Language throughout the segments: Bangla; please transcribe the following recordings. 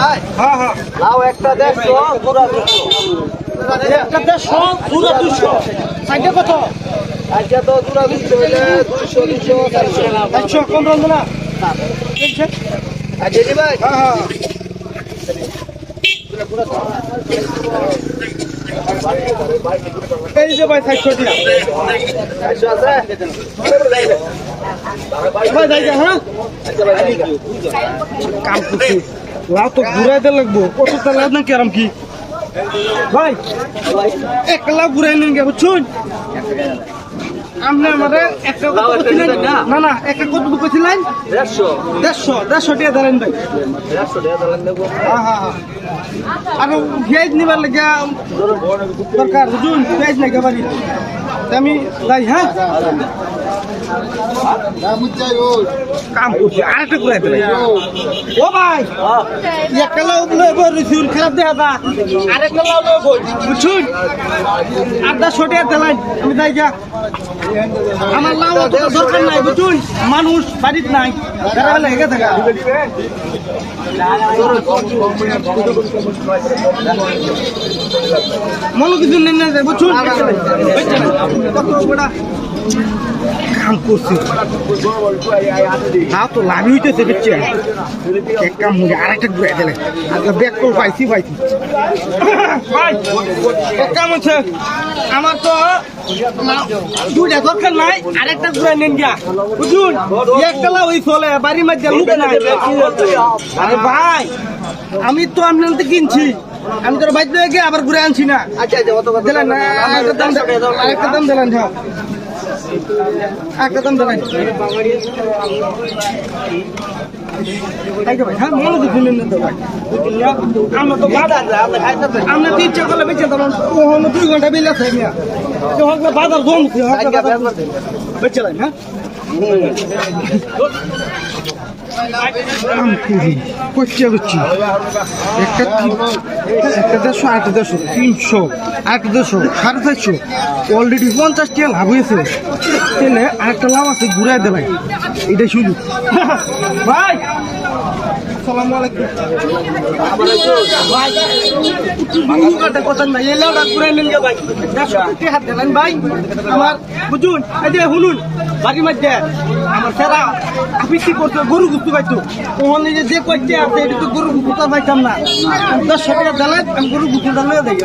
ভাই হ্যাঁ হ্যাঁ লাউ একটা 150 পুরা 200 একটা 150 পুরা 200 সাইডে কত আচ্ছা তো পুরা 200 হইলে 200 200 400 100 কম রইল না আচ্ছা জি ভাই হ্যাঁ হ্যাঁ এই যে ভাই 600 টাকা 400 আছে ভাই যাই যা হ্যাঁ আচ্ছা ভাই ঠিক আছে কাম করছি লাউ তো ঘুরাইতে লাগবো কত লাভ না কেরাম কি ভাই এক লাভ ঘুরাই নিন গে বুঝছুন আপনি আমারে একটা কত কইছিলেন না না একটা কত কইছিলেন 150 টাকা ধরেন ভাই 150 টাকা দিলেন দেবো হ্যাঁ হ্যাঁ হ্যাঁ আর পেঁয়াজ নিবার লাগে দরকার বুঝুন পেঁয়াজ লাগে বাড়ি আমি যাই হ্যাঁ কাম করছি আরেকটা করে ও ভাই একটা লাউ রসুন খারাপ দেখা যা আরেকটা লাউ বুঝছুন 800 টাকা দিলেন আমি যাই যা আমার লাউ অত দরকার নাই বুঝুন মানুষ বাড়িতে নাই তারা লেগে থাকা মনে কিছু নেই না বুঝুন কাম করছি তাও তো লাভই হইতেছে বুঝছে এক কাম হয়ে আরেকটা ঘুরে দিলে আজকে ব্যাগ করে পাইছি ভাই এক কাম হচ্ছে আমার তো দুইটা দরকার নাই আরেকটা ঘুরে নেন গিয়া বুঝুন একটা লাভ ওই চলে বাড়ির মধ্যে লুক নাই আরে ভাই আমি তো আপনাদের কিনছি আমি তোর বাইক লয়ে গিয়ে আবার ঘুরে আনছি না আচ্ছা আচ্ছা কত কত দিলেন আরেকটা দাম দিলেন হ্যাঁ একটা দাম দিলেন হ্যাঁ মনে তো শুনলেন না তো ভাই আমরা তো আমরা তো ইচ্ছা করলে বেঁচে তখন 2 ঘন্টা বিল আছে যখন বাজার জমছে বেঁচে হ্যাঁ করছি একটা 150 850 300 850 450 অলরেডি 50 টাকা লাভ হয়েছে তাহলে আরেকটা লাভ আছে ঘুরাই দে ভাই এটা শুনি ভাই আসসালামু আলাইকুম ভাই কথা নাই এই লাউটা ঘুরাই নিন ভাই 100 টাকা হাত দেন ভাই আমার বুঝুন এই যে শুনুন বাড়ির মধ্যে আমার সেরা আপিসি করতে গরু গুস্তু পাইতো ওখানে যে কইতে আছে এটা তো গরু গুস্তুটা পাইতাম না 10 টাকা দিলেন আমি গরু গুস্তুটা লয়ে দেই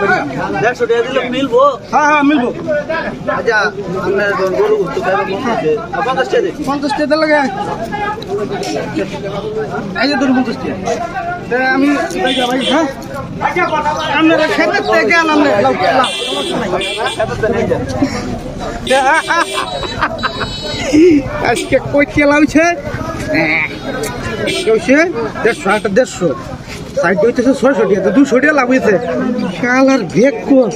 150 টাকা দিলে মিলবো হ্যাঁ হ্যাঁ মিলবো আচ্ছা আমরা গরু গুস্ত খাবো 50 টাকা দিই 50 টাকা লাগে এই যে ধরুন 50 টাকা আমি ভাই হ্যাঁ আপনারা খেতে থেকে আনলাম আজকে কইতে লাউছে 150 সাইড হইতেছে 600 টাকা 200 টাকা লাভ হয়েছে শালার ভেগ কর